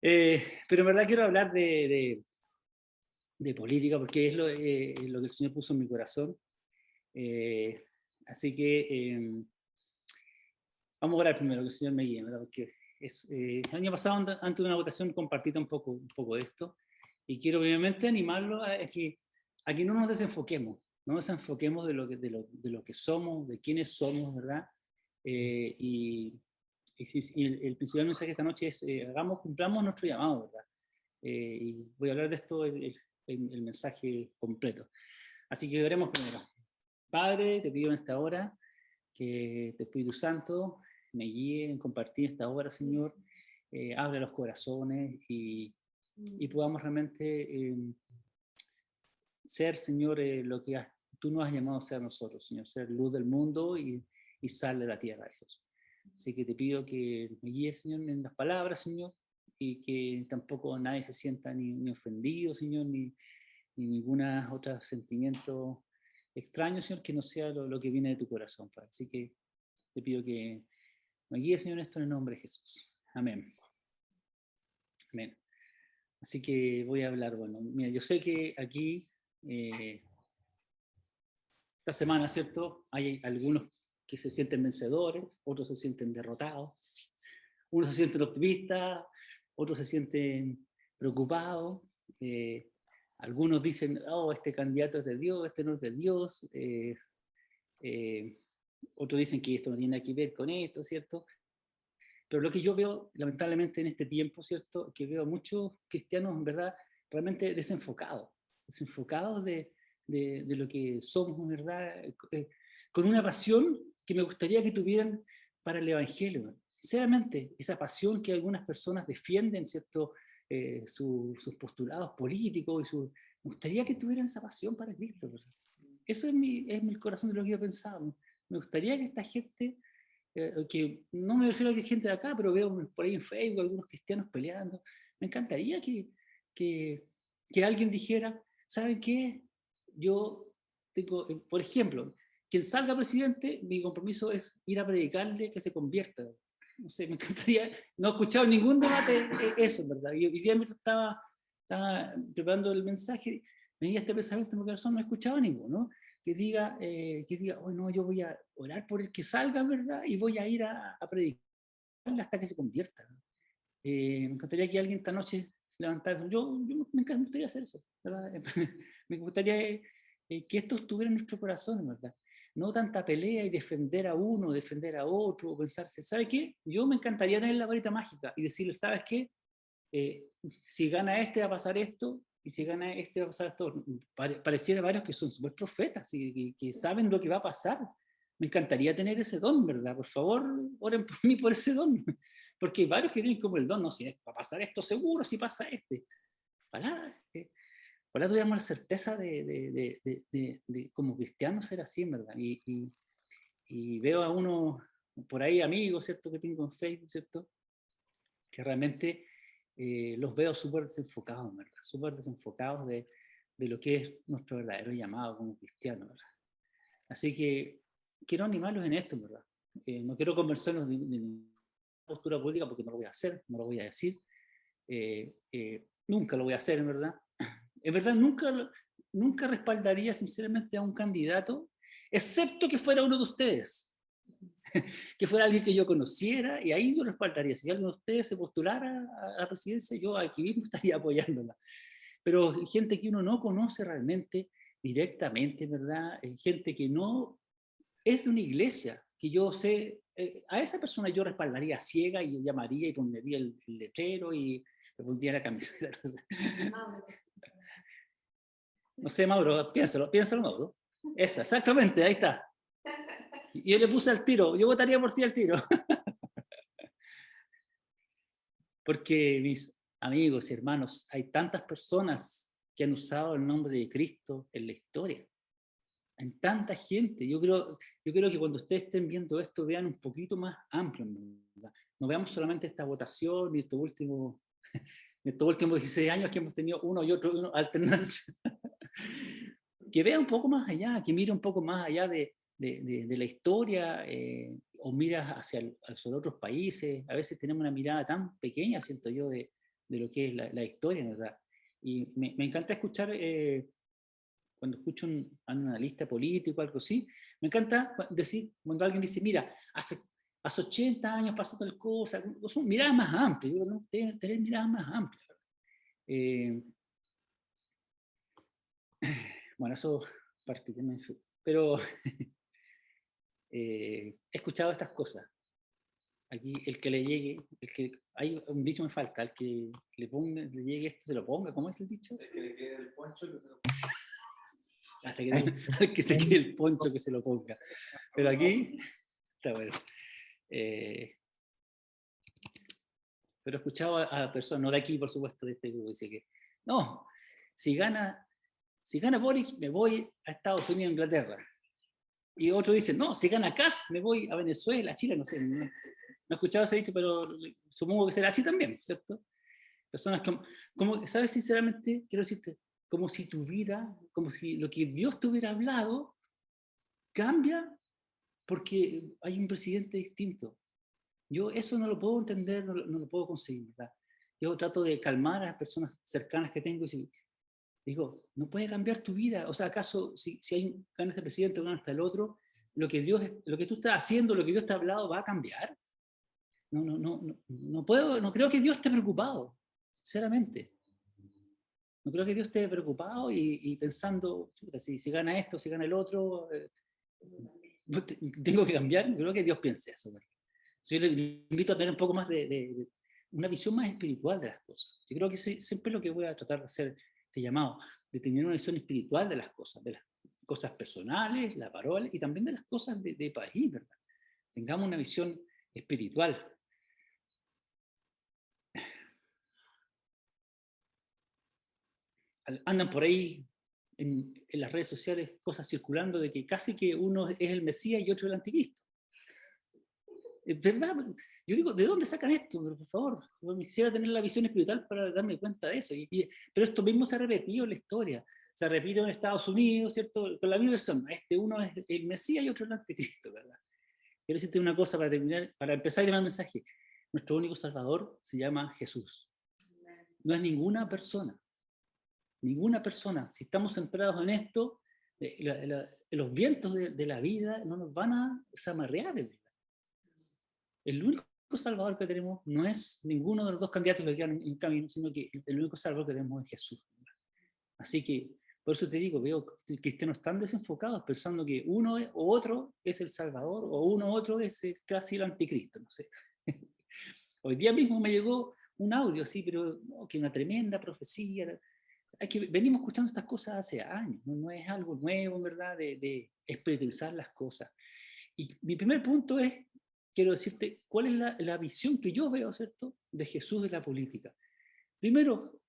Pero en verdad quiero hablar de política porque es lo que el Señor puso en mi corazón. Así que vamos a orar primero, que el Señor me guíe, ¿verdad? Porque el año pasado, antes de una votación, compartí un poco de esto. Y quiero obviamente animarlo a que no nos desenfoquemos, no nos desenfoquemos de lo que somos, de quiénes somos, ¿verdad? Y el principal mensaje de esta noche es, cumplamos nuestro llamado, ¿verdad? Y voy a hablar de esto el mensaje completo. Así que veremos primero. Padre, te pido en esta hora que tu Espíritu Santo me guíe en compartir esta hora, Señor, abre los corazones y podamos realmente ser, Señor, lo que tú nos has llamado a ser nosotros, Señor, ser luz del mundo y sal de la tierra, Dios. Así que te pido que me guíes, Señor, en las palabras, Señor, y que tampoco nadie se sienta ni ofendido, Señor, ni ningún otro sentimiento extraño, Señor, que no sea lo que viene de tu corazón, Padre. Así que te pido que me guíes, Señor, en esto en el nombre de Jesús. Amén. Amén. Así que voy a hablar, bueno, mira, yo sé que aquí, esta semana, ¿cierto? Hay algunos que se sienten vencedores, otros se sienten derrotados, unos se sienten optimistas, otros se sienten preocupados, algunos dicen, oh, este candidato es de Dios, este no es de Dios, otros dicen que esto no tiene nada que ver con esto, ¿cierto? Pero lo que yo veo, lamentablemente, en este tiempo, ¿cierto? Que veo muchos cristianos, en verdad, realmente desenfocados de lo que somos, ¿verdad? Con una pasión que me gustaría que tuvieran para el Evangelio. Sinceramente, esa pasión que algunas personas defienden, ¿cierto? Sus postulados políticos, me gustaría que tuvieran esa pasión para Cristo, ¿verdad? Eso es mi corazón de lo que yo pensaba. Me gustaría que esta gente que no me refiero a que gente de acá, pero veo por ahí en Facebook algunos cristianos peleando. Me encantaría que, que alguien dijera, ¿saben qué? Yo tengo, por ejemplo, quien salga presidente, mi compromiso es ir a predicarle que se convierta. No sé, me encantaría, no he escuchado ningún debate eso, ¿verdad? Y hoy día mientras estaba preparando el mensaje, venía este pensamiento en mi corazón, no he escuchado ninguno, que diga, oh, no, yo voy a orar por el que salga, ¿verdad? Y voy a ir a predicarle hasta que se convierta. Me encantaría que alguien esta noche se levantara. Me encantaría hacer eso, ¿verdad? Me gustaría que esto estuviera en nuestro corazón, ¿verdad? No tanta pelea y defender a uno, defender a otro, o pensarse, ¿sabe qué? Yo me encantaría tener la varita mágica y decirle, ¿sabes qué? Si gana este va a pasar esto, y si gana este va a pasar esto. Pareciera varios que son super profetas y que saben lo que va a pasar. Me encantaría tener ese don, ¿verdad? Por favor, oren por mí por ese don. Porque hay varios que tienen como el don, no, si va a pasar esto seguro, si pasa este. Ojalá tuviéramos la certeza de como cristianos ser así, ¿verdad? Y veo a uno por ahí, amigos, ¿cierto? Que tengo en Facebook, ¿cierto? Que realmente los veo súper desenfocados, ¿verdad? Súper desenfocados de lo que es nuestro verdadero llamado como cristianos, ¿verdad? Así que quiero animarlos en esto, ¿verdad? No quiero convencerlos de postura política porque no lo voy a hacer, no lo voy a decir. Nunca lo voy a hacer, en verdad. En verdad, nunca respaldaría sinceramente a un candidato, excepto que fuera uno de ustedes. Que fuera alguien que yo conociera, y ahí yo respaldaría. Si alguien de ustedes se postulara a la presidencia, yo aquí mismo estaría apoyándola. Pero gente que uno no conoce realmente, directamente, ¿verdad? Gente que no es de una iglesia, que yo sé, a esa persona yo respaldaría ciega y llamaría y pondría el letrero y le pondría la camiseta. No sé, Mauro, piénsalo, Mauro. Esa, exactamente, ahí está. Y yo le puse al tiro, yo votaría por ti al tiro. Porque mis amigos y hermanos, hay tantas personas que han usado el nombre de Cristo en la historia. Hay tanta gente. Yo creo que cuando ustedes estén viendo esto, vean un poquito más amplio, ¿verdad? No veamos solamente esta votación y estos últimos 16 años que hemos tenido uno y otro alternancia. Que vea un poco más allá, que mire un poco más allá de la historia, o mira hacia otros países. A veces tenemos una mirada tan pequeña, siento yo, de de lo que es la historia, ¿verdad? Y me encanta escuchar, cuando escucho a un analista político o algo así, me encanta decir, cuando alguien dice, mira, hace 80 años pasó tal cosa, son miradas más amplias, digo, no, tener miradas más amplias. Bueno, eso particularmente, pero he escuchado estas cosas. Aquí el que le llegue, hay un dicho me falta, el que le llegue esto se lo ponga, ¿cómo es el dicho? El que le quede el poncho que se lo ponga. Al que se quede el poncho que se lo ponga. Pero aquí, está bueno. Pero he escuchado a personas, no de aquí por supuesto, de este grupo, dice que no, si gana Boric me voy a Estados Unidos, Inglaterra. Y otro dice, no, si gana Kast me voy a Venezuela, Chile, no sé. No he escuchado ese dicho, pero supongo que será así también, ¿cierto? Personas como, ¿sabes? Sinceramente, quiero decirte, como si tu vida, como si lo que Dios te hubiera hablado, cambia porque hay un presidente distinto. Yo eso no lo puedo entender, no lo puedo conseguir, ¿verdad? Yo trato de calmar a las personas cercanas que tengo y digo, no puede cambiar tu vida. O sea, ¿acaso si gana este presidente o gana hasta el otro, lo que tú estás haciendo, lo que Dios te ha hablado, va a cambiar? No puedo, no creo que Dios esté preocupado, sinceramente. No creo que Dios esté preocupado y pensando, si gana esto, si gana el otro, tengo que cambiar. No creo que Dios piense eso. Yo le invito a tener un poco más de una visión más espiritual de las cosas. Yo creo que siempre lo que voy a tratar de hacer, este llamado, de tener una visión espiritual de las cosas personales, la parola, y también de las cosas de país, ¿verdad? Tengamos una visión espiritual. Andan por ahí en las redes sociales cosas circulando de que casi que uno es el Mesías y otro el anticristo. Es verdad, yo digo, ¿de dónde sacan esto? Por favor, yo quisiera tener la visión espiritual para darme cuenta de eso. Pero esto mismo se ha repetido en la historia. Se ha repetido en Estados Unidos, ¿cierto? Con la misma persona. Uno es el Mesías y otro el anticristo, ¿verdad? Quiero decirte una cosa para terminar, para empezar a llevar el mensaje. Nuestro único Salvador se llama Jesús. No es ninguna persona. Ninguna persona. Si estamos centrados en esto, los vientos de la vida no nos van a zamarrear. El único Salvador que tenemos no es ninguno de los dos candidatos que quedan en camino, sino que el único Salvador que tenemos es Jesús. Así que, por eso te digo, veo cristianos tan desenfocados pensando que uno o otro es el Salvador o uno u otro es casi el anticristo, no sé. Hoy día mismo me llegó un audio así, pero no, que una tremenda profecía. Venimos escuchando estas cosas hace años, no es algo nuevo, en verdad, de espiritualizar las cosas. Y mi primer punto es, quiero decirte, cuál es la visión que yo veo, ¿cierto?, de Jesús de la política. Primero,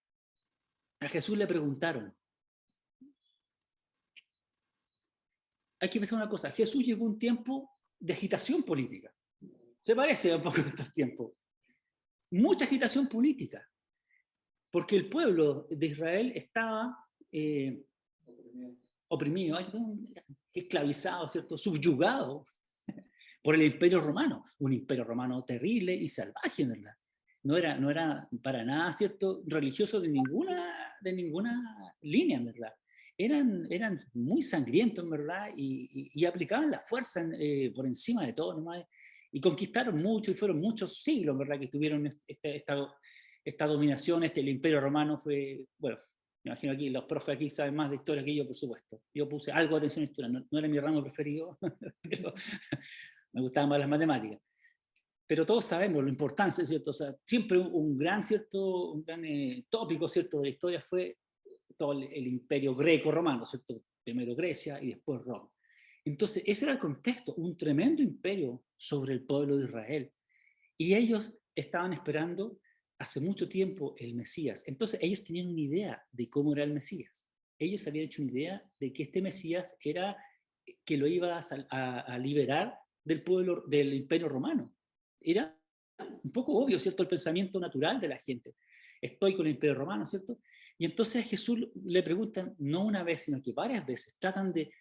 a Jesús le preguntaron, hay que pensar una cosa, Jesús llegó a un tiempo de agitación política. Se parece un poco a estos tiempos. Mucha agitación política, porque el pueblo de Israel estaba oprimido, esclavizado, ¿cierto?, subyugado por el Imperio Romano, un Imperio Romano terrible y salvaje, ¿verdad? No era para nada, ¿cierto?, religioso de ninguna línea, ¿verdad? Eran muy sangrientos, en verdad, y aplicaban la fuerza por encima de todo, nomás, y conquistaron mucho, y fueron muchos siglos, ¿verdad?, que tuvieron esta dominación. El Imperio Romano fue, bueno, me imagino aquí, los profes aquí saben más de historia que yo, por supuesto. Yo puse algo de atención a historia, no era mi ramo preferido, pero me gustaban más las matemáticas. Pero todos sabemos la importancia, ¿cierto? O sea, siempre un gran tópico, ¿cierto?, de la historia fue todo el imperio greco-romano, ¿cierto? Primero Grecia y después Roma. Entonces, ese era el contexto, un tremendo imperio sobre el pueblo de Israel. Y ellos estaban esperando hace mucho tiempo el Mesías. Entonces, ellos tenían una idea de cómo era el Mesías. Ellos habían hecho una idea de que este Mesías era que lo iba a liberar del pueblo, del imperio romano. Era un poco obvio, ¿cierto?, el pensamiento natural de la gente. Estoy con el imperio romano, ¿cierto? Y entonces a Jesús le preguntan, no una vez, sino que varias veces, tratan de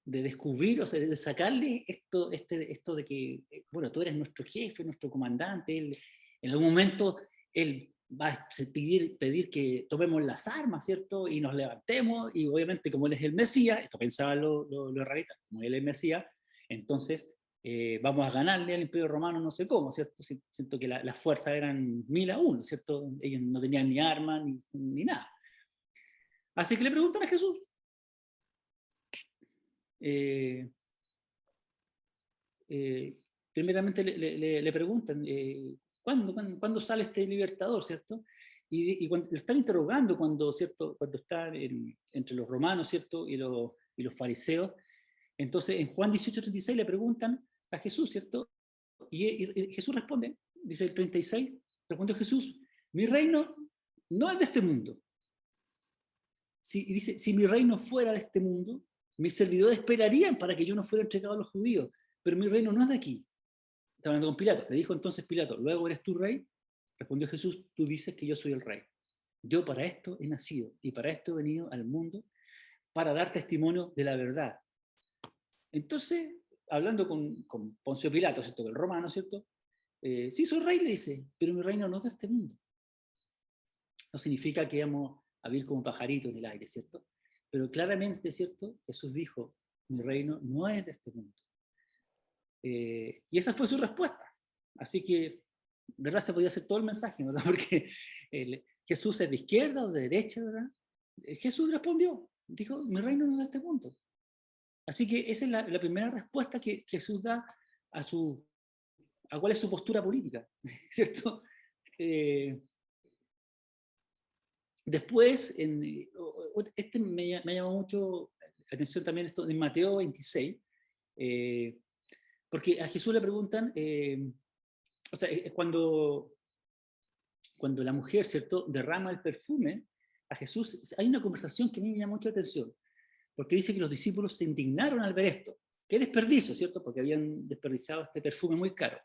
descubrir, o sea, de sacarle esto de que, bueno, tú eres nuestro jefe, nuestro comandante, En algún momento Él va a pedir que tomemos las armas, ¿cierto? Y nos levantemos, y obviamente como Él es el Mesías, esto pensaban los israelitas, como Él es el Mesías, entonces vamos a ganarle al Imperio Romano no sé cómo, ¿cierto? Siento que las fuerzas eran 1000 a 1, ¿cierto? Ellos no tenían ni armas ni nada. Así que le preguntan a Jesús. Primeramente le preguntan, ¿cuándo sale este libertador, ¿cierto? Y cuando le están interrogando ¿cierto? Cuando están entre los romanos, ¿cierto? Y los fariseos. Entonces, en Juan 18:36 le preguntan a Jesús, ¿cierto? Y Jesús responde, dice el 36, respondió Jesús, mi reino no es de este mundo. Dice, si mi reino fuera de este mundo, mis servidores esperarían para que yo no fuera entregado a los judíos, pero mi reino no es de aquí. Está hablando con Pilato. Le dijo entonces Pilato, ¿luego eres tú rey? Respondió Jesús, tú dices que yo soy el rey. Yo para esto he nacido y para esto he venido al mundo, para dar testimonio de la verdad. Entonces, hablando con Poncio Pilato, ¿cierto? El romano, ¿cierto? Sí, soy rey, le dice, pero mi reino no es de este mundo. No significa que vamos a vivir como pajaritos en el aire, ¿cierto? Pero claramente, ¿cierto? Jesús dijo, mi reino no es de este mundo. Y esa fue su respuesta. Así que, ¿verdad? Se podía hacer todo el mensaje, ¿verdad? Porque Jesús es de izquierda o de derecha, ¿verdad? Jesús respondió, dijo, mi reino no es de este mundo. Así que esa es la primera respuesta que Jesús da a cuál es su postura política, ¿cierto? Después, me llama mucho la atención también esto en Mateo 26, porque a Jesús le preguntan, o sea, cuando la mujer, ¿cierto?, derrama el perfume a Jesús, hay una conversación que a mí me llama mucho la atención, porque dice que los discípulos se indignaron al ver esto. Qué desperdicio, ¿cierto? Porque habían desperdiciado este perfume muy caro.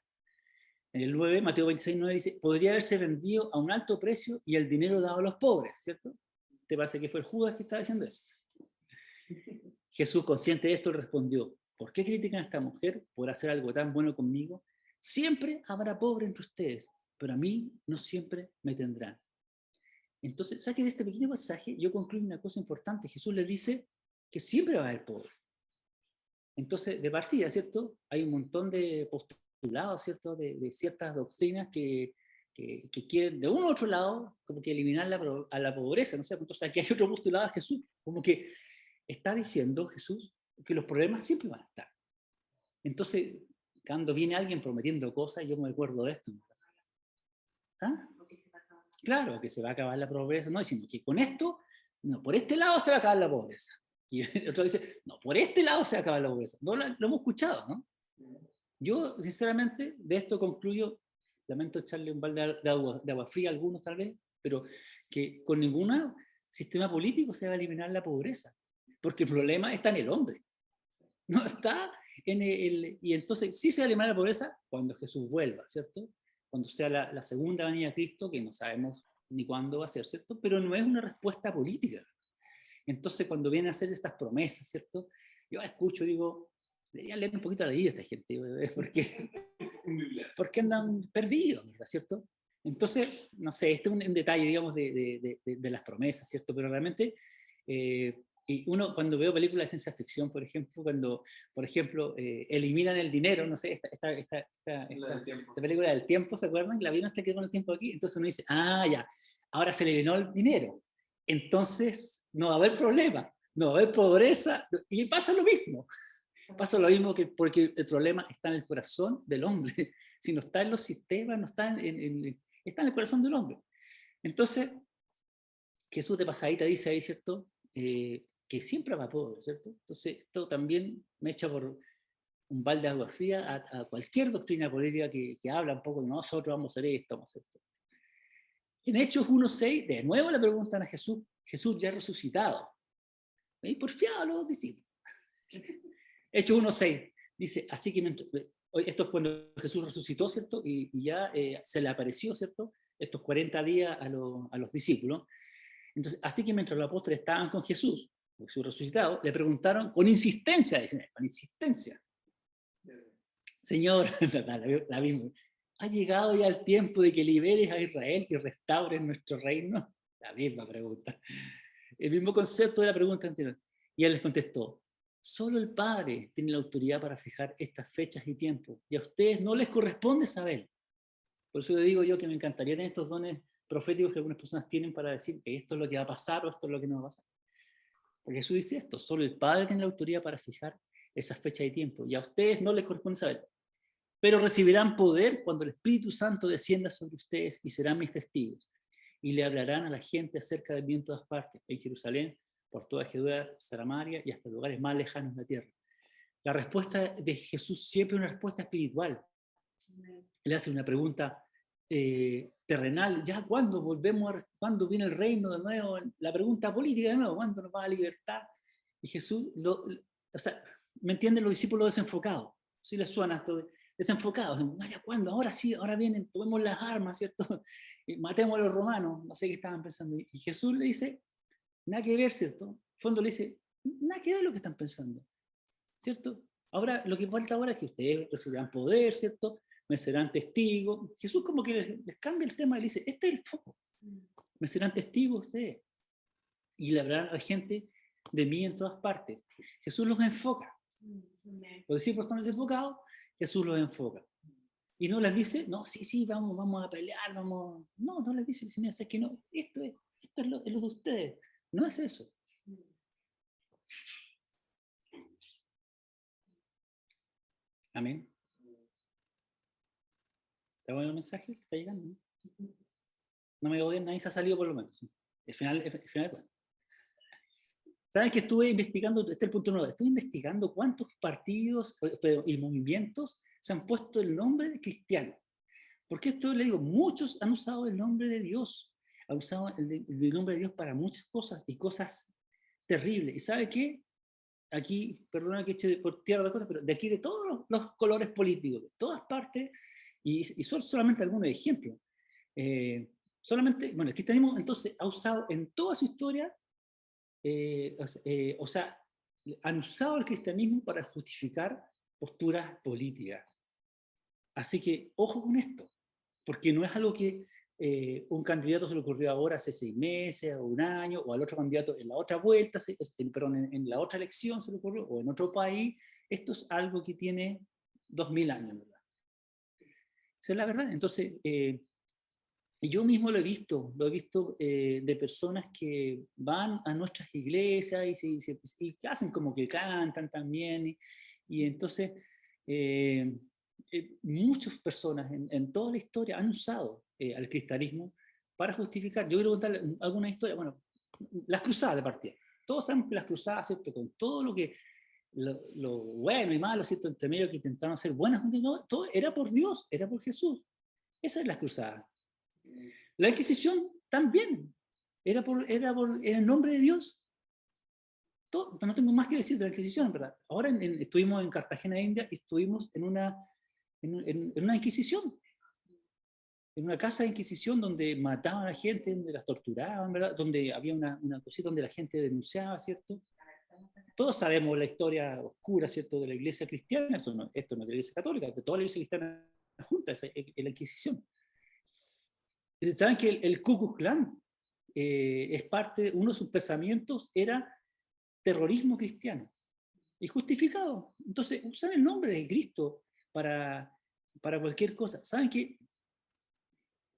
En el 9, Mateo 26, 9 dice, podría haberse vendido a un alto precio y el dinero dado a los pobres, ¿cierto? ¿Te parece que fue el Judas que estaba diciendo eso? Jesús, consciente de esto, respondió, ¿por qué critican a esta mujer por hacer algo tan bueno conmigo? Siempre habrá pobre entre ustedes, pero a mí no siempre me tendrán. Entonces, saque de este pequeño pasaje, yo concluyo una cosa importante. Jesús le dice que siempre va a haber pobre. Entonces, de partida, ¿cierto? Hay un montón de postulados, ¿cierto? De ciertas doctrinas que quieren, de uno u otro lado, como que eliminar a la pobreza, ¿no sé? Entonces, aquí hay otro postulado a Jesús, como que está diciendo Jesús que los problemas siempre van a estar. Entonces, cuando viene alguien prometiendo cosas, yo me acuerdo de esto. ¿Ah? Claro, que se va a acabar la pobreza, no, sino que con esto, no, por este lado se va a acabar la pobreza. Y el otro dice, no, por este lado se va a acabar la pobreza. No, lo hemos escuchado, ¿no? Yo, sinceramente, de esto concluyo, lamento echarle un balde de agua fría a algunos tal vez, pero que con ningún sistema político se va a eliminar la pobreza, porque el problema está en el hombre, no está en y entonces sí se va a eliminar la pobreza cuando Jesús vuelva, ¿cierto? Cuando sea la segunda venida de Cristo, que no sabemos ni cuándo va a ser, ¿cierto? Pero no es una respuesta política. Entonces, cuando vienen a hacer estas promesas, ¿cierto? Yo escucho, digo, deberían leer un poquito la Biblia esta gente, porque andan perdidos, ¿verdad? ¿Cierto? Entonces, no sé, este es un detalle, digamos, de las promesas, ¿cierto? Pero realmente, y uno cuando veo películas de ciencia ficción, por ejemplo, cuando, por ejemplo, eliminan el dinero, no sé, esta película del tiempo, ¿se acuerdan? La vieron hasta que con el tiempo aquí, entonces uno dice, ah, ya, ahora se eliminó el dinero, entonces no va a haber problema, no va a haber pobreza, y pasa lo mismo. Pasa lo mismo porque el problema está en el corazón del hombre. Si no está en los sistemas, no está está en el corazón del hombre. Entonces, Jesús de pasadita dice ahí, ¿cierto? Que siempre va pobre, ¿cierto? Entonces, esto también me echa por un balde de agua fría a cualquier doctrina política que habla un poco de nosotros vamos a hacer esto, vamos a hacer esto. En Hechos 1:6, de nuevo le preguntan a Jesús, Jesús ya resucitado. Y porfiado a los discípulos. Hechos 1:6 dice, así que esto es cuando Jesús resucitó, ¿cierto? Y ya se le apareció, ¿cierto? Estos 40 días a los discípulos. Entonces, así que mientras los apóstoles estaban con Jesús resucitado, le preguntaron con insistencia, dicen, con insistencia, Señor, la misma, ¿Ha llegado ya el tiempo de que liberes a Israel y restaures nuestro reino? La misma pregunta. El mismo concepto de la pregunta anterior. Y él les contestó, solo el Padre tiene la autoridad para fijar estas fechas y tiempos, y a ustedes no les corresponde saber. Por eso le digo yo que me encantaría tener estos dones proféticos que algunas personas tienen para decir que esto es lo que va a pasar o esto es lo que no va a pasar. Porque Jesús dice esto, solo el Padre tiene la autoridad para fijar esas fechas y tiempos, y a ustedes no les corresponde saber. Pero recibirán poder cuando el Espíritu Santo descienda sobre ustedes y serán mis testigos. Y le hablarán a la gente acerca de mí en todas partes, en Jerusalén, por toda Judea, Samaria y hasta lugares más lejanos de la tierra. La respuesta de Jesús siempre es una respuesta espiritual. Él hace una pregunta terrenal, ¿ya cuándo volvemos, cuándo viene el reino de nuevo? La pregunta política de nuevo, ¿cuándo nos va a libertar? Y Jesús, o sea, ¿me entienden los discípulos desenfocados? ¿Sí les suena esto? Desenfocados, vaya, ¿cuándo? Ahora sí, ahora vienen, tomemos las armas, ¿cierto? Y matemos a los romanos, no sé qué estaban pensando. Y Jesús le dice, nada que ver, ¿cierto? En el fondo le dice, nada que ver lo que están pensando, ¿cierto? Ahora, lo que falta ahora es que ustedes recibirán poder, ¿cierto? Me serán testigos. Jesús como que les cambia el tema y le dice, este es el foco. Me serán testigos ustedes. Y le hablarán a la gente de mí en todas partes. Jesús los enfoca. Los discípulos están desenfocados, Jesús los enfoca. Y no les dice, no, sí, vamos a pelear, vamos. No, no les dice, mira, es que no, esto es lo de ustedes. No es eso. Amén. ¿Está bueno el mensaje? ¿Está llegando? No me odien, nadie se ha salido por lo menos. El final es bueno. ¿Saben que estuve investigando, este es el punto nuevo, estuve investigando cuántos partidos y movimientos se han puesto el nombre de cristiano? Porque esto, le digo, muchos han usado el nombre de Dios, han usado el nombre de Dios para muchas cosas y cosas terribles. ¿Y sabe qué? Aquí, perdona que eche por tierra de cosas, pero de aquí de todos los colores políticos, de todas partes, y son solamente algunos ejemplos. Solamente, bueno, el cristianismo entonces ha usado en toda su historia, o sea, han usado el cristianismo para justificar posturas políticas. Así que, ojo con esto, porque no es algo que un candidato se le ocurrió ahora hace 6 meses, o un año, o al otro candidato en la otra vuelta, perdón, en la otra elección se le ocurrió, o en otro país. Esto es algo que tiene 2000 años, ¿verdad? Esa es la verdad. Entonces, y yo mismo lo he visto de personas que van a nuestras iglesias y que hacen como que cantan también, y entonces muchas personas en toda la historia han usado al cristianismo para justificar. Yo quiero contar alguna historia, bueno, las cruzadas de partida. Todos sabemos que las cruzadas, ¿cierto? Con todo lo bueno y malo, ¿cierto? Entre medio que intentaron hacer buenas, todo era por Dios, era por Jesús. Esa es la cruzada. La Inquisición también era en el nombre de Dios. No tengo más que decir de la Inquisición, ¿verdad? Ahora estuvimos en Cartagena, India, y estuvimos en una Inquisición, en una casa de Inquisición donde mataban a la gente, donde las torturaban, ¿verdad? Donde había una cosita donde la gente denunciaba, ¿cierto? Todos sabemos la historia oscura, ¿cierto?, de la iglesia cristiana. Esto no es de la iglesia católica, de toda la iglesia cristiana junta, es la Inquisición. ¿Saben que el Ku Klux Klan es parte, uno de sus pensamientos era terrorismo cristiano? Y justificado. Entonces, usan el nombre de Cristo para cualquier cosa. ¿Saben qué?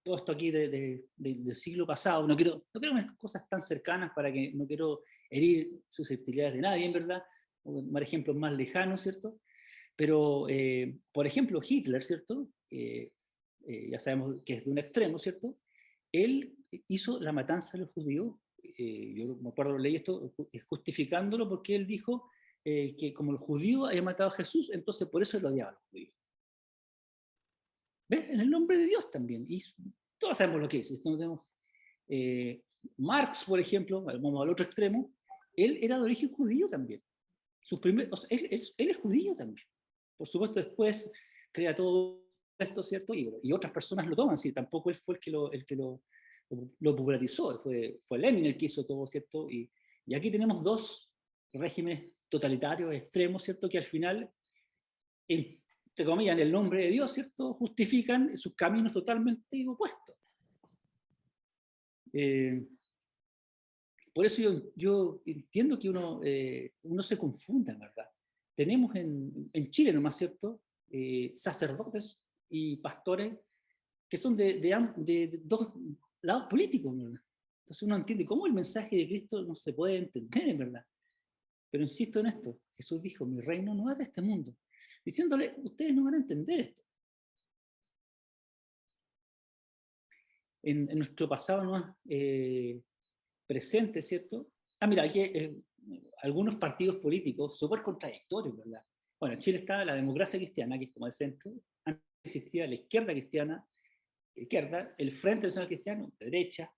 Todo esto aquí del siglo pasado, no quiero unas cosas tan cercanas para que no quiero herir susceptibilidades de nadie, en verdad, o dar ejemplos más lejanos, ¿cierto? Pero, por ejemplo, Hitler, ¿cierto? Ya sabemos que es de un extremo, ¿cierto? Él hizo la matanza de los judíos, yo me acuerdo, leí esto, justificándolo porque él dijo que como el judío había matado a Jesús, entonces por eso lo odiaba a los judíos. ¿Ves? En el nombre de Dios también. Y todos sabemos lo que es. No tenemos, Marx, por ejemplo, vamos al otro extremo, él era de origen judío también. O sea, él es judío también. Por supuesto, después crea todo esto, ¿cierto? Y otras personas lo toman, ¿sí? Tampoco él fue el que lo popularizó, fue Lenin el que hizo todo, ¿cierto? Y aquí tenemos dos regímenes totalitarios extremos, ¿cierto? Que al final entre comillas, en el nombre de Dios, ¿cierto?, justifican sus caminos totalmente opuestos. Por eso yo entiendo que uno se confunda, ¿verdad? Tenemos en Chile nomás, ¿cierto?, sacerdotes y pastores que son de dos lados políticos, ¿verdad? Entonces uno entiende cómo el mensaje de Cristo no se puede entender, en verdad. Pero insisto en esto, Jesús dijo, mi reino no es de este mundo. Diciéndole, ustedes no van a entender esto. En nuestro pasado no presente, ¿cierto? Mira, aquí algunos partidos políticos súper contradictorios, ¿verdad? Bueno, en Chile está la democracia cristiana, que es como el centro. Antes existía la izquierda cristiana, el Frente Nacional Cristiano, de derecha,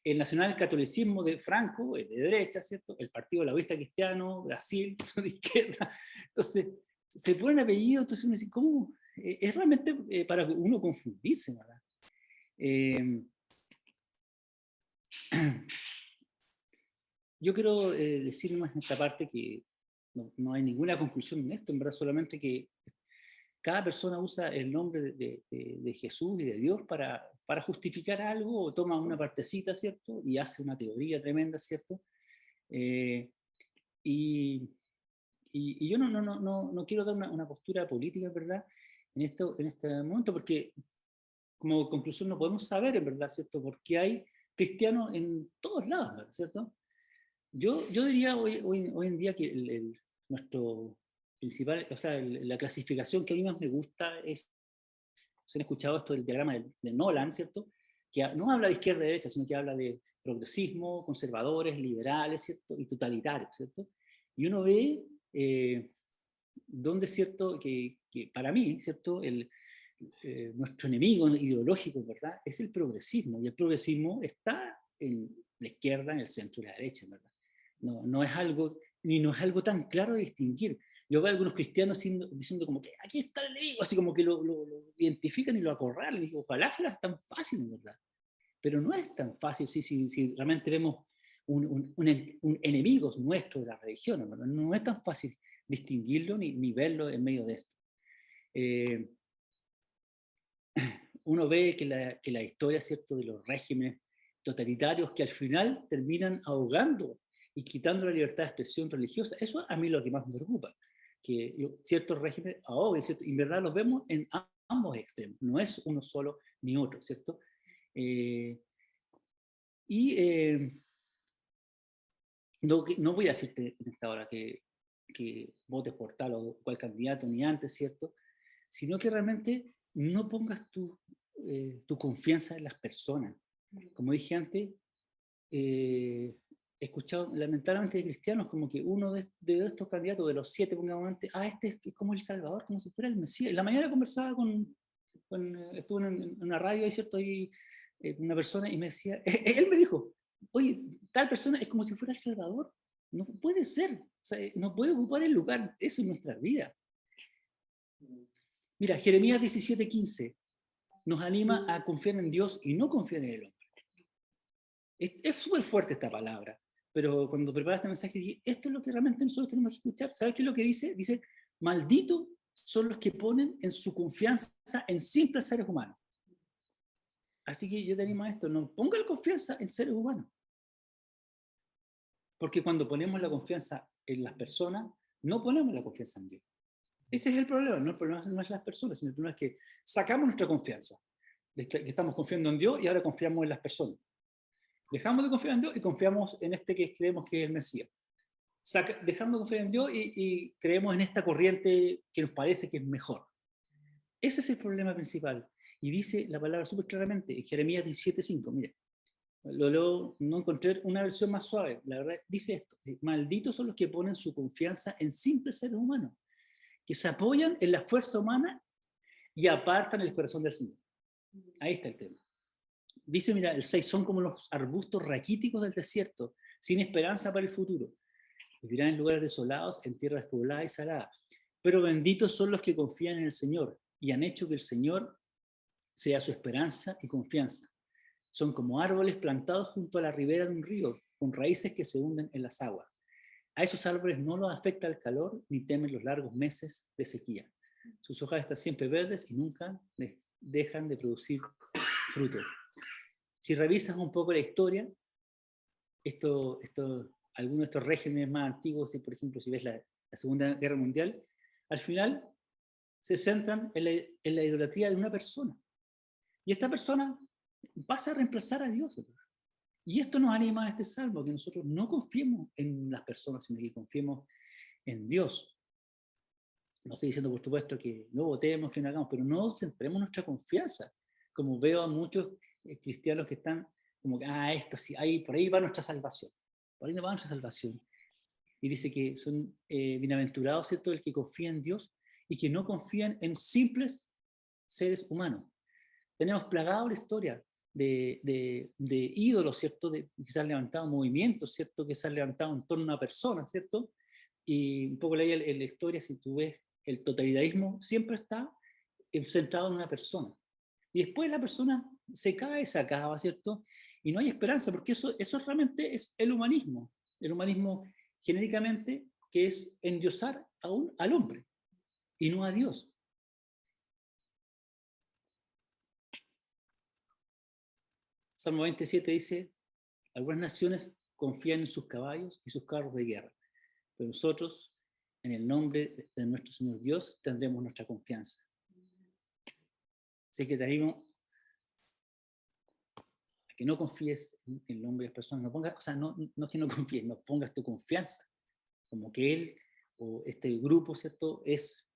el nacionalcatolicismo de Franco, de derecha, ¿cierto? El Partido Laborista Cristiano, Brasil, de izquierda. Entonces, se ponen apellidos, entonces uno dice, ¿cómo? Es realmente para uno confundirse, ¿verdad? Yo quiero decir más en esta parte que no hay ninguna conclusión en esto, en verdad, solamente que cada persona usa el nombre de Jesús y de Dios para justificar algo, o toma una partecita, ¿cierto? Y hace una teoría tremenda, ¿cierto? Y yo no quiero dar una postura política, ¿verdad? En este momento, porque como conclusión no podemos saber, en verdad, ¿cierto? Porque hay cristianos en todos lados, ¿verdad? ¿Cierto? Yo diría hoy en día que nuestro principal, o sea, la clasificación que a mí más me gusta es, se han escuchado esto del diagrama de Nolan, ¿cierto? Que no habla de izquierda y derecha, sino que habla de progresismo, conservadores, liberales, ¿cierto? Y totalitarios, ¿cierto? Y uno ve donde, ¿cierto? Que para mí, ¿cierto? Nuestro enemigo ideológico, ¿verdad? Es el progresismo, y el progresismo está en la izquierda, en el centro y la derecha, ¿verdad? No es algo, ni no es algo tan claro de distinguir. Yo veo a algunos cristianos diciendo como que aquí está el enemigo, así como que lo identifican y lo acorralan, y digo, ojalá fuera tan fácil, ¿verdad? Pero no es tan fácil si realmente vemos un enemigo nuestro de la religión, ¿verdad? No es tan fácil distinguirlo ni verlo en medio de esto. Uno ve que la historia, ¿cierto?, de los regímenes totalitarios que al final terminan ahogando y quitando la libertad de expresión religiosa, eso a mí es lo que más me preocupa, que ciertos regímenes ahoguen, ¿cierto? Y en verdad los vemos en ambos extremos, no es uno solo ni otro, ¿cierto? No voy a decirte en esta hora que votes por tal o cual candidato ni antes, ¿cierto? Sino que realmente no pongas tu confianza en las personas. Como dije antes, he escuchado lamentablemente de cristianos como que uno de estos candidatos, de los 7, pongamos antes, este es como el Salvador, como si fuera el Mesías. En la mañana conversaba estuve en una radio, ahí, ¿cierto? Y una persona y me decía, él me dijo, oye, tal persona es como si fuera el Salvador. No puede ser, o sea, no puede ocupar el lugar, eso en nuestra vida. Mira, Jeremías 17:15 nos anima a confiar en Dios y no confiar en el hombre. Es súper fuerte esta palabra, pero cuando preparé este mensaje dije, esto es lo que realmente nosotros tenemos que escuchar. ¿Sabes qué es lo que dice? Dice, malditos son los que ponen en su confianza en simples seres humanos. Así que yo te animo a esto, no ponga la confianza en seres humanos. Porque cuando ponemos la confianza en las personas, no ponemos la confianza en Dios. Ese es el problema, ¿no? El problema no es las personas, sino el problema es que sacamos nuestra confianza. Que estamos confiando en Dios y ahora confiamos en las personas. Dejamos de confiar en Dios y confiamos en este que creemos que es el Mesías. Dejamos de confiar en Dios y creemos en esta corriente que nos parece que es mejor. Ese es el problema principal. Y dice la palabra súper claramente en Jeremías 17:5. Mire, no encontré una versión más suave. La verdad, dice esto: malditos son los que ponen su confianza en simples seres humanos, que se apoyan en la fuerza humana y apartan el corazón del Señor. Ahí está el tema. Dice, mira, el 6, son como los arbustos raquíticos del desierto, sin esperanza para el futuro. Vivirán en lugares desolados, en tierra despoblada y salada. Pero benditos son los que confían en el Señor y han hecho que el Señor sea su esperanza y confianza. Son como árboles plantados junto a la ribera de un río, con raíces que se hunden en las aguas. A esos árboles no los afecta el calor ni temen los largos meses de sequía. Sus hojas están siempre verdes y nunca dejan de producir fruto. Si revisas un poco la historia, algunos de estos regímenes más antiguos, por ejemplo, si ves la Segunda Guerra Mundial, al final se centran en la idolatría de una persona. Y esta persona pasa a reemplazar a Dios. Y esto nos anima a este salmo, que nosotros no confiemos en las personas, sino que confiemos en Dios. No estoy diciendo, por supuesto, que no votemos, que no hagamos, pero no centremos nuestra confianza, como veo a muchos cristianos que están como que, esto sí, por ahí va nuestra salvación. Por ahí no va nuestra salvación. Y dice que son bienaventurados, ¿cierto?, el que confía en Dios y que no confían en simples seres humanos. Tenemos plagado la historia de ídolos, ¿cierto?, que se han levantado movimientos, ¿cierto?, que se han levantado en torno a una persona, ¿cierto? Y un poco leí en la historia, si tú ves, el totalitarismo siempre está centrado en una persona. Y después la persona se cae, se acaba, ¿cierto? Y no hay esperanza, porque eso realmente es el humanismo. El humanismo genéricamente, que es endiosar al hombre y no a Dios. Salmo 27 dice, algunas naciones confían en sus caballos y sus carros de guerra, pero nosotros, en el nombre de nuestro Señor Dios, tendremos nuestra confianza. Así que te animo a que no confíes en el nombre de las personas, no es que no confíes, no pongas tu confianza, como que Él o este grupo, ¿cierto?, es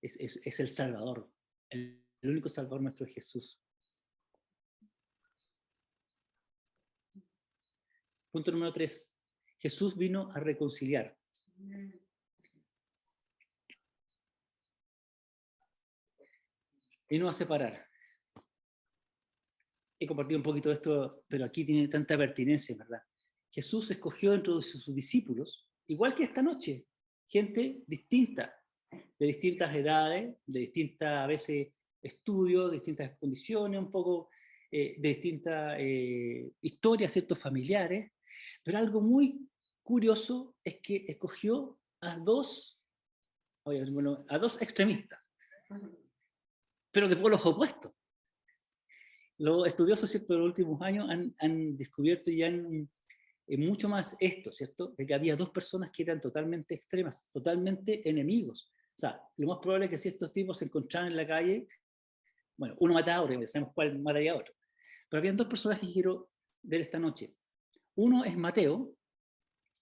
el Salvador. El único Salvador nuestro es Jesús. Punto número 3. Jesús vino a reconciliar. Vino a separar. He compartido un poquito de esto, pero aquí tiene tanta pertinencia, ¿verdad? Jesús escogió dentro de sus discípulos, igual que esta noche, gente distinta, de distintas edades, de distintas, a veces, estudios, de distintas condiciones, un poco de distintas historias, ciertos familiares, pero algo muy curioso es que escogió a dos extremistas, pero de polos opuestos. Los estudiosos, ¿cierto?, de los últimos años han descubierto y han mucho más esto, ¿cierto?, de que había dos personas que eran totalmente extremas, totalmente enemigos. O sea, lo más probable es que si estos tipos se encontraban en la calle, bueno, uno mataba a otro, ya sabemos cuál mataría a otro. Pero habían dos personajes que quiero ver esta noche. Uno es Mateo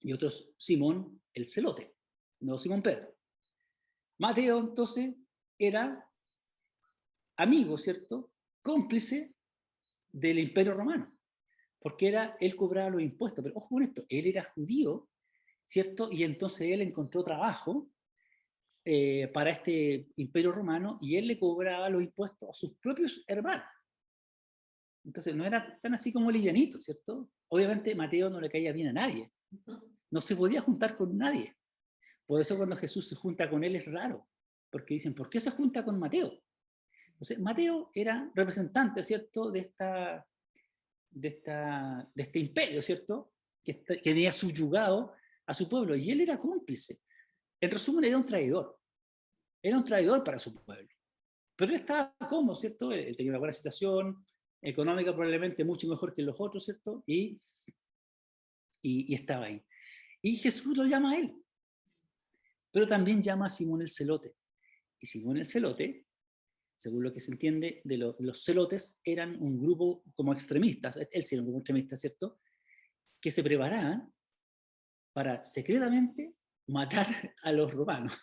y otro es Simón el Celote, no Simón Pedro. Mateo, entonces, era amigo, ¿cierto?, cómplice del Imperio Romano, porque él cobraba los impuestos, pero ojo con esto, él era judío, ¿cierto? Y entonces él encontró trabajo para este Imperio Romano y él le cobraba los impuestos a sus propios hermanos. Entonces no era tan así como livianito, ¿cierto? Obviamente Mateo no le caía bien a nadie, no se podía juntar con nadie. Por eso cuando Jesús se junta con él es raro, porque dicen, ¿por qué se junta con Mateo? Entonces Mateo era representante, ¿cierto?, de este imperio, ¿cierto?, que tenía subyugado a su pueblo, y él era cómplice. En resumen, era un traidor para su pueblo. Pero él estaba cómodo, ¿cierto? Él tenía una buena situación económica, probablemente mucho mejor que los otros, ¿cierto? Y estaba ahí. Y Jesús lo llama a él. Pero también llama a Simón el Celote. Y Simón el Celote, según lo que se entiende, los celotes eran un grupo como extremistas, él sí era un grupo extremista, ¿cierto?, que se preparaban para secretamente matar a los romanos.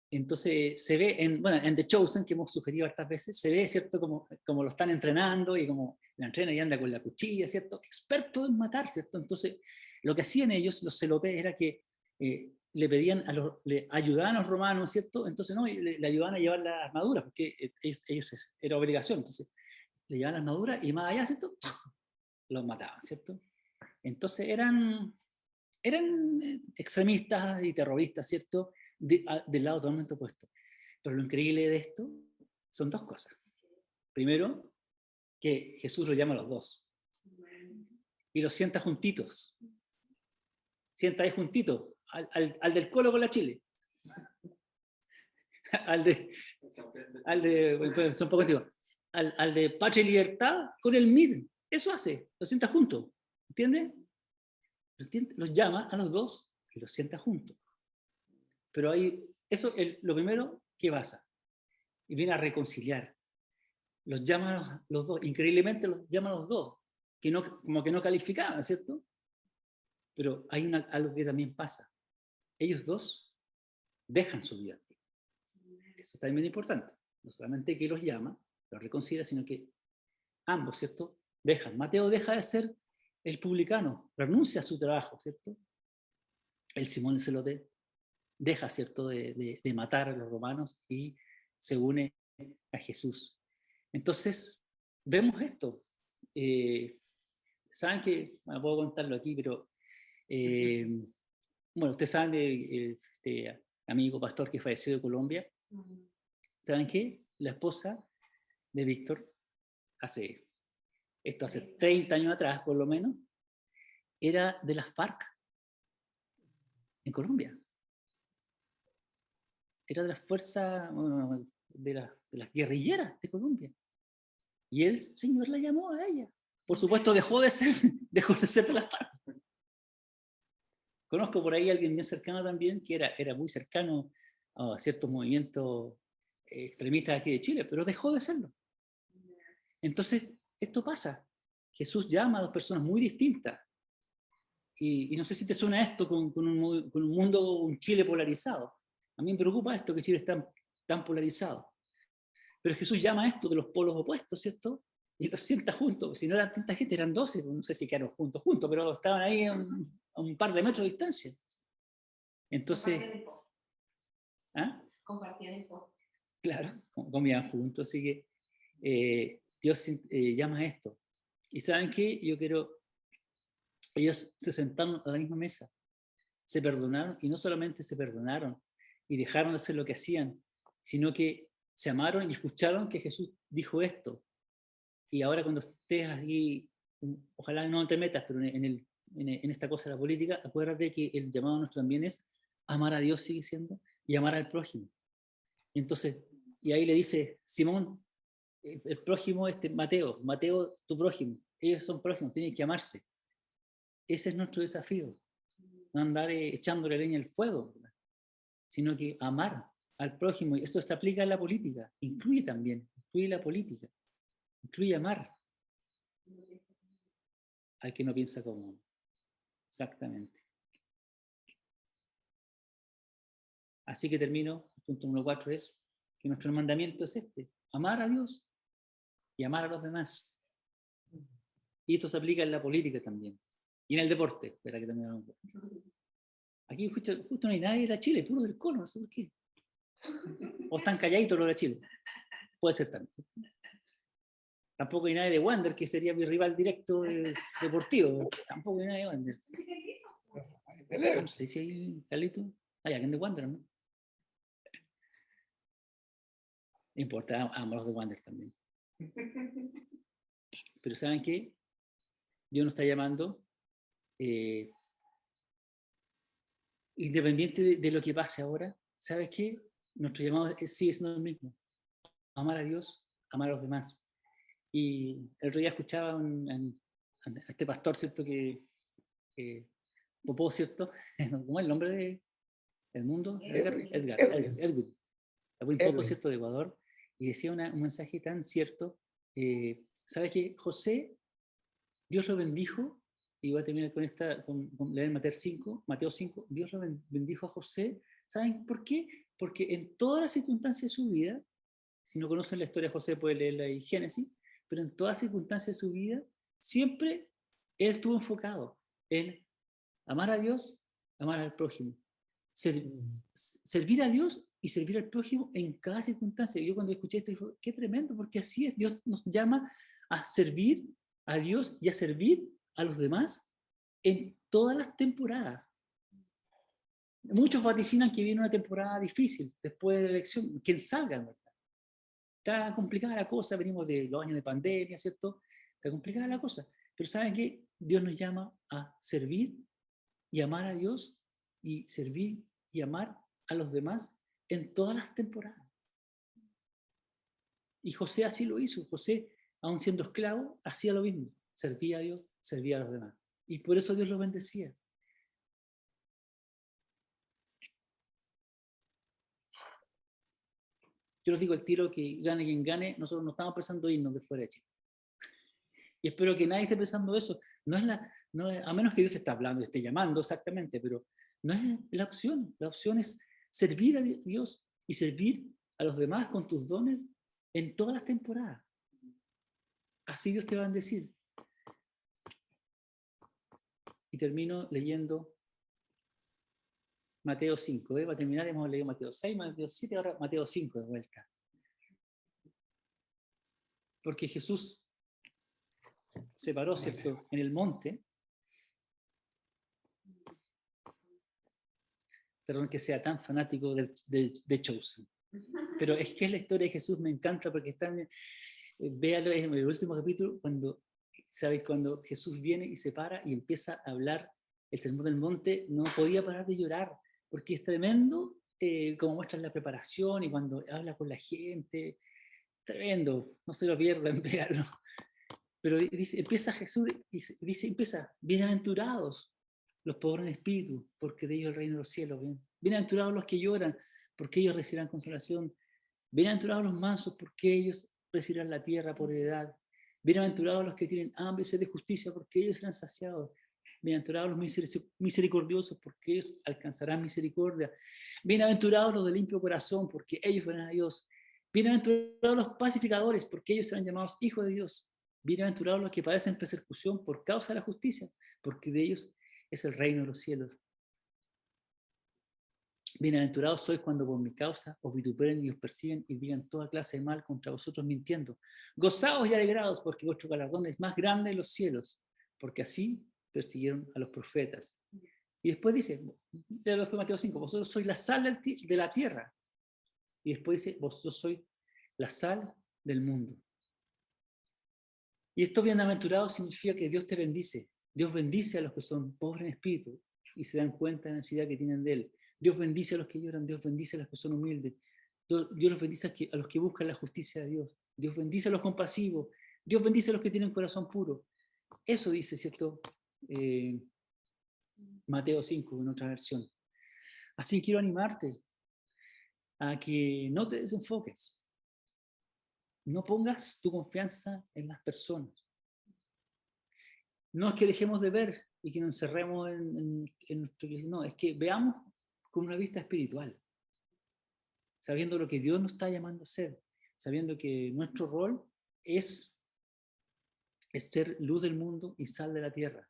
Entonces se ve en The Chosen, que hemos sugerido hartas veces, se ve, ¿cierto?, como lo están entrenando y como la entrena y anda con la cuchilla, ¿cierto?, experto en matar, ¿cierto? Entonces lo que hacían ellos, los celotes, era que le pedían le ayudaban a los romanos, ¿cierto? Entonces no, le ayudaban a llevar las armaduras, porque ellos era obligación, entonces le llevaban las armaduras y más allá, ¿cierto?, los mataban, ¿cierto? Entonces eran extremistas y terroristas, ¿cierto?, del lado totalmente opuesto. Pero lo increíble de esto son dos cosas. Primero, que Jesús lo llama a los dos y los sienta juntitos. Sienta ahí juntito al del Colo con la Chile. al de, son poco antiguos, al de Patria y Libertad con el MIR. Eso hace, los sienta juntos. ¿Entiendes? Los llama a los dos y los sienta juntos. Pero ahí, eso es lo primero que pasa. Y viene a reconciliar. Los llama a los dos, increíblemente los llama a los dos, que no, como que no calificaban, ¿cierto? Pero hay algo que también pasa. Ellos dos dejan su vida. Eso también es importante. No solamente que los llama, los reconcilia, sino que ambos, ¿cierto? Dejan. Mateo deja de ser el publicano, renuncia a su trabajo, ¿cierto? El Simón el Celote deja, ¿cierto?, de matar a los romanos y se une a Jesús. Entonces, vemos esto. Saben que, bueno, puedo contarlo aquí, pero bueno, ustedes saben de este amigo pastor que falleció de Colombia. ¿Saben qué? La esposa de Víctor, hace 30 años atrás, por lo menos, era de las FARC en Colombia. Era de las fuerzas, bueno, de las guerrilleras de Colombia. Y el Señor la llamó a ella. Por supuesto, dejó de ser de las FARC. Conozco por ahí a alguien bien cercano también, que era muy cercano a ciertos movimientos extremistas aquí de Chile, pero dejó de serlo. Entonces, esto pasa. Jesús llama a dos personas muy distintas. Y no sé si te suena esto con un mundo, un Chile polarizado. A mí me preocupa esto, que Chile es tan polarizado. Pero Jesús llama a esto de los polos opuestos, ¿cierto? Y los sienta juntos. Si no eran tanta gente, eran 12, no sé si quedaron juntos, pero estaban ahí a un par de metros de distancia. Entonces... Compartían el post. Claro, comían juntos, así que Dios llama a esto. ¿Y saben qué? Ellos se sentaron a la misma mesa, se perdonaron, y no solamente se perdonaron y dejaron de hacer lo que hacían, sino que se amaron y escucharon que Jesús dijo esto. Y ahora cuando estés aquí, ojalá no te metas, pero en esta cosa de la política, acuérdate que el llamado nuestro también es amar a Dios, sigue siendo, y amar al prójimo. Entonces, y ahí le dice, Simón, el prójimo Mateo, tu prójimo, ellos son prójimos, tienen que amarse. Ese es nuestro desafío, no andar echándole leña al fuego, ¿verdad? Sino que amar al prójimo. Y esto se aplica en la política, incluye la política, incluye amar al que no piensa como uno. Exactamente. Así que termino, el punto número 4 es que nuestro mandamiento es amar a Dios y amar a los demás. Y esto se aplica en la política también. Y en el deporte, espera que también hablamos. Aquí justo no hay nadie de la Chile, puro del Colo, no sé por qué. O están calladitos los de Chile. Puede ser también. Tampoco hay nadie de Wander, que sería mi rival directo deportivo. Tampoco hay nadie de Wander. No sé si hay Carlito. Hay alguien de Wander, ¿no? No importa, amo los de Wander también. Pero ¿saben qué? Dios nos está llamando, independiente de lo que pase ahora, ¿sabes qué? Nuestro llamado sigue siendo el mismo. Amar a Dios, amar a los demás. Y el otro día escuchaba a este pastor, ¿cierto? Que Popó, ¿cierto? ¿Cómo es el nombre del mundo? Edwin. Un poco, ¿cierto? De Ecuador. Y decía un mensaje tan cierto. ¿Sabes qué? José, Dios lo bendijo, y voy a terminar con leer Mateo 5, Dios lo bendijo a José. ¿Saben por qué? Porque en todas las circunstancias de su vida, si no conocen la historia de José, pueden leerla en Génesis, pero en todas las circunstancias de su vida, siempre él estuvo enfocado en amar a Dios, amar al prójimo. Servir a Dios y servir al prójimo en cada circunstancia. Yo cuando escuché esto dije, qué tremendo, porque así es, Dios nos llama a servir a Dios y a servir a los demás en todas las temporadas. Muchos vaticinan que viene una temporada difícil después de la elección, quien salga, ¿verdad? Está complicada la cosa, venimos de los años de pandemia, ¿cierto? Está complicada la cosa, pero ¿saben qué? Dios nos llama a servir y amar a Dios y servir y amar a los demás en todas las temporadas. Y José así lo hizo. José, aun siendo esclavo, hacía lo mismo. Servía a Dios, servía a los demás. Y por eso Dios lo bendecía. Yo les digo al tiro que gane quien gane, nosotros no estamos pensando irnos de fuera de Chile. Y espero que nadie esté pensando eso. A menos que Dios te esté hablando, te esté llamando exactamente, pero no es la opción. La opción es servir a Dios y servir a los demás con tus dones en todas las temporadas. Así Dios te va a bendecir. Y termino leyendo Mateo 5. Para terminar hemos leído Mateo 6, Mateo 7, ahora Mateo 5 de vuelta. Porque Jesús se paró, ¿cierto?, en el monte. Perdón que sea tan fanático de Chosen. Pero es que la historia de Jesús me encanta porque está véalo en el último capítulo, cuando Jesús viene y se para y empieza a hablar el sermón del monte, no podía parar de llorar, porque es tremendo como muestra la preparación y cuando habla con la gente, tremendo, no se lo pierdan, véanlo. Pero dice, empieza Jesús y empieza, bienaventurados los pobres en espíritu, porque de ellos el reino de los cielos. Bienaventurados los que lloran, porque ellos recibirán consolación. Bienaventurados los mansos, porque ellos recibirán la tierra por heredad. Bienaventurados los que tienen hambre y sed de justicia, porque ellos serán saciados. Bienaventurados los misericordiosos, porque ellos alcanzarán misericordia. Bienaventurados los de limpio corazón, porque ellos verán a Dios. Bienaventurados los pacificadores, porque ellos serán llamados hijos de Dios. Bienaventurados los que padecen persecución por causa de la justicia, porque de ellos es el reino de los cielos. Bienaventurados sois cuando por mi causa os vituperen y os persiguen y digan toda clase de mal contra vosotros mintiendo. Gozaos y alegraos, porque vuestro galardón es más grande en los cielos, porque así persiguieron a los profetas. Y después dice, después Mateo 5, vosotros sois la sal de la tierra. Y después dice, vosotros sois la sal del mundo. Y esto bienaventurado significa que Dios te bendice. Dios bendice a los que son pobres en espíritu y se dan cuenta de la necesidad que tienen de Él. Dios bendice a los que lloran, Dios bendice a los que son humildes. Dios los bendice a los que buscan la justicia de Dios. Dios bendice a los compasivos. Dios bendice a los que tienen corazón puro. Eso dice, ¿cierto? Mateo 5, en otra versión. Así que quiero animarte a que no te desenfoques. No pongas tu confianza en las personas. No es que dejemos de ver y que nos encerremos en nuestro... No, es que veamos con una vista espiritual, sabiendo lo que Dios nos está llamando a ser, sabiendo que nuestro rol es ser luz del mundo y sal de la tierra.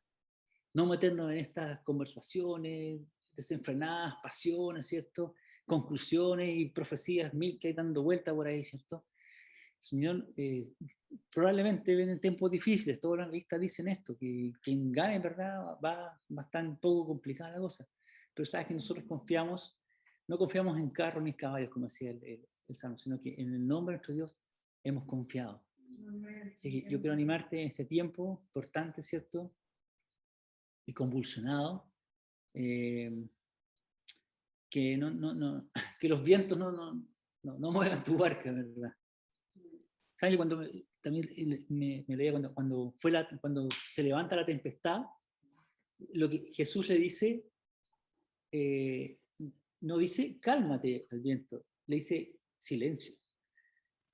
No meternos en estas conversaciones desenfrenadas, pasiones, ¿cierto? Conclusiones y profecías mil que hay dando vuelta por ahí, ¿cierto? Señor, probablemente vienen tiempos difíciles, todas las listas dicen esto, que quien gane, en verdad, va a estar un poco complicada la cosa. Pero sabes que nosotros no confiamos en carros ni caballos, como decía el Salmo, sino que en el nombre de nuestro Dios hemos confiado. Así que yo quiero animarte en este tiempo importante, ¿cierto? Y convulsionado, que, que los vientos no muevan tu barca, ¿verdad? ¿Sabes? Cuando también me leía cuando se levanta la tempestad, lo que Jesús le dice, no dice cálmate al viento, le dice silencio.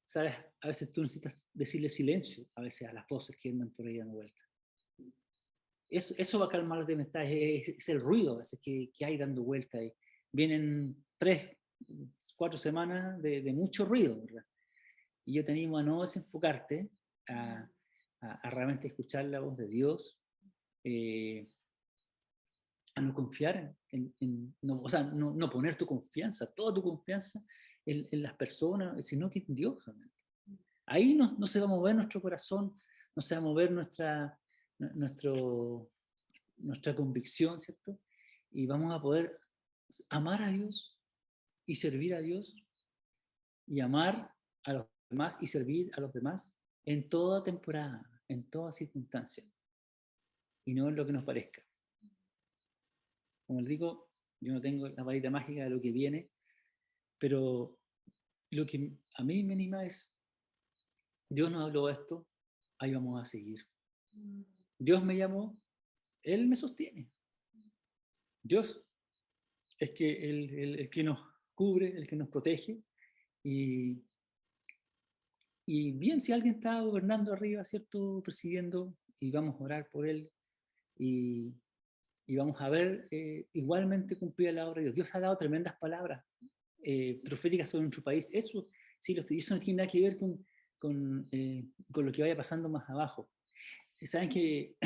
¿Sabes? A veces tú necesitas decirle silencio, a veces a las voces que andan por ahí dando vuelta. Eso va a calmar la tempestad, es el ruido a veces que hay dando vuelta. Vienen 3, 4 semanas de mucho ruido, ¿verdad? Y yo te animo a no desenfocarte, a realmente escuchar la voz de Dios, a no confiar no poner tu confianza, toda tu confianza en las personas, sino que en Dios realmente. Ahí no se va a mover nuestro corazón, no se va a mover nuestra convicción, ¿cierto? Y vamos a poder amar a Dios y servir a Dios y amar a los demás y servir a los demás en toda temporada, en toda circunstancia, y no en lo que nos parezca. Como les digo, yo no tengo la varita mágica de lo que viene, pero lo que a mí me anima es Dios nos habló esto, ahí vamos a seguir. Dios me llamó, Él me sostiene. Dios es que el que nos cubre, el que nos protege. Y bien, si alguien está gobernando arriba, ¿cierto? Presidiendo, y vamos a orar por él, y vamos a ver igualmente cumplir la obra de Dios. Dios ha dado tremendas palabras proféticas sobre nuestro país. Eso, sí, eso no tiene nada que ver con lo que vaya pasando más abajo. Saben que,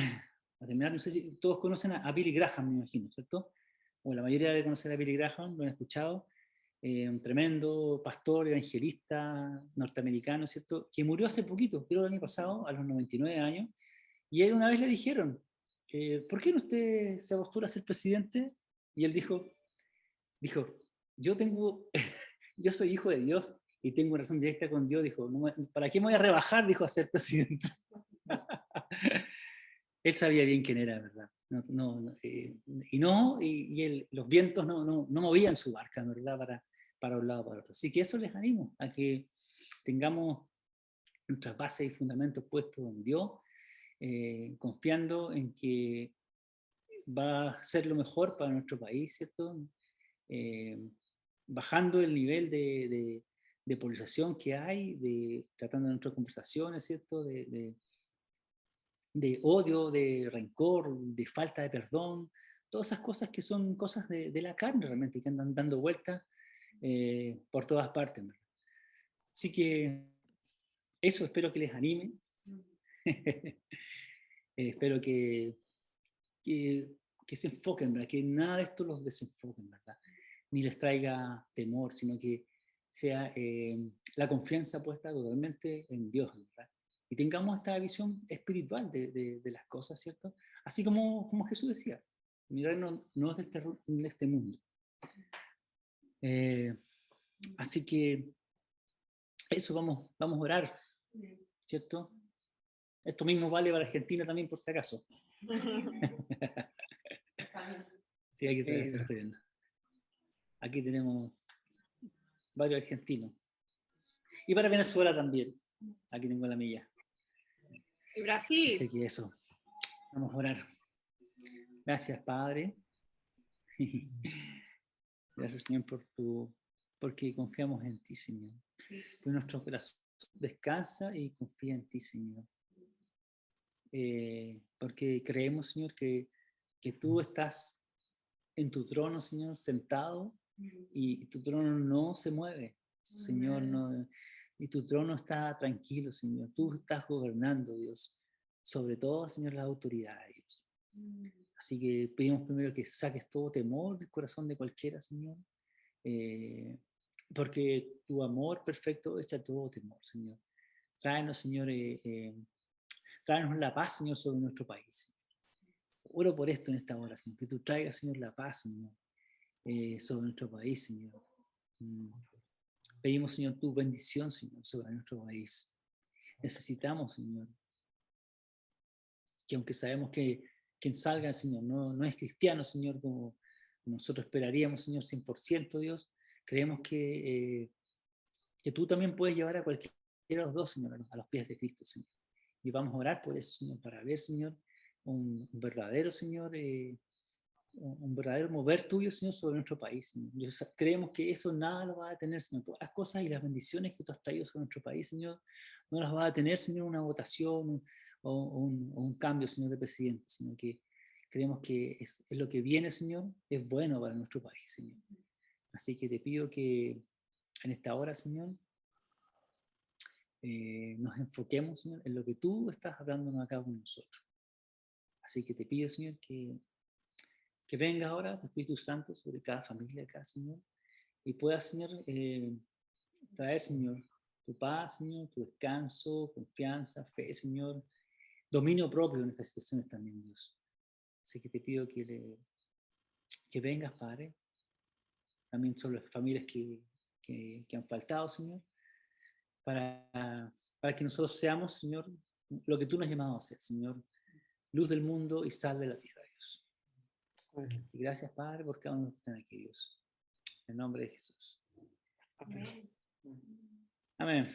a terminar, no sé si todos conocen a Billy Graham, me imagino, ¿cierto? O la mayoría debe conocer a Billy Graham, lo han escuchado. Un tremendo pastor, evangelista norteamericano, ¿cierto? Que murió hace poquito, creo el año pasado, a los 99 años, y él una vez le dijeron, ¿por qué no usted se postula a ser presidente? Y él dijo, yo tengo, yo soy hijo de Dios y tengo una relación directa con Dios, dijo, no, ¿para qué me voy a rebajar? Dijo, a ser presidente. Él sabía bien quién era, ¿verdad? Los vientos no movían su barca, ¿verdad? Para un lado o para otro. Así que eso les animo, a que tengamos nuestras bases y fundamentos puestos en Dios, confiando en que va a ser lo mejor para nuestro país, ¿cierto? Bajando el nivel de polarización que hay, tratando nuestras conversaciones, ¿cierto? De odio, de rencor, de falta de perdón, todas esas cosas que son cosas de la carne realmente, que andan dando vueltas por todas partes. ¿Verdad? Así que eso espero que les anime. Espero que se enfoquen, ¿verdad? Que nada de esto los desenfoquen, ¿verdad? Ni les traiga temor, sino que sea la confianza puesta totalmente en Dios, ¿verdad? Y tengamos esta visión espiritual de las cosas, ¿cierto? Así como Jesús decía, mirar no es de este mundo. Así que eso vamos a orar, ¿cierto? Esto mismo vale para Argentina también, por si acaso. Sí, hay que estar viendo. Aquí tenemos varios argentinos. Y para Venezuela también. Aquí tengo la milla. Y Brasil. Así que eso. Vamos a orar. Gracias, Padre. Gracias, Señor, porque confiamos en ti, Señor. Que nuestro corazón descansa y confía en ti, Señor. Porque creemos, Señor, que tú estás en tu trono, Señor, sentado, y tu trono no se mueve, Señor, y tu trono está tranquilo, Señor. Tú estás gobernando, Dios, sobre todo, Señor, las autoridades, Dios. Así que pedimos primero que saques todo temor del corazón de cualquiera, Señor, porque tu amor perfecto echa todo temor, Señor. Tráenos, Señor, tráenos la paz, Señor, sobre nuestro país. Oro por esto en esta hora, Señor, que tú traigas, Señor, la paz, Señor, sobre nuestro país, Señor. Pedimos, Señor, tu bendición, Señor, sobre nuestro país. Necesitamos, Señor, que aunque sabemos que quien salga, Señor, no es cristiano, Señor, como nosotros esperaríamos, Señor, 100%, Dios, creemos que tú también puedes llevar a cualquiera de los dos, Señor, a los pies de Cristo, Señor. Y vamos a orar por eso, Señor, para ver, Señor, un verdadero, Señor, un verdadero mover tuyo, Señor, sobre nuestro país, Señor. Creemos que eso nada lo va a detener, Señor. Todas las cosas y las bendiciones que tú has traído sobre nuestro país, Señor, no las va a detener, Señor, una votación o un cambio, Señor, de presidente, sino que creemos que es lo que viene, Señor, es bueno para nuestro país, Señor. Así que te pido que en esta hora, Señor, nos enfoquemos, Señor, en lo que tú estás hablándonos acá con nosotros. Así que te pido, Señor, que venga ahora tu Espíritu Santo sobre cada familia acá, Señor, y puedas, Señor, traer, Señor, tu paz, Señor, tu descanso, confianza, fe, Señor, dominio propio en estas situaciones también, Dios. Así que te pido que vengas, Padre, también sobre las familias que han faltado, Señor, para que nosotros seamos, Señor, lo que tú nos has llamado a ser, Señor, luz del mundo y sal de la tierra, Dios. Y gracias, Padre, por cada uno que están aquí, Dios. En el nombre de Jesús. Amén. Amén.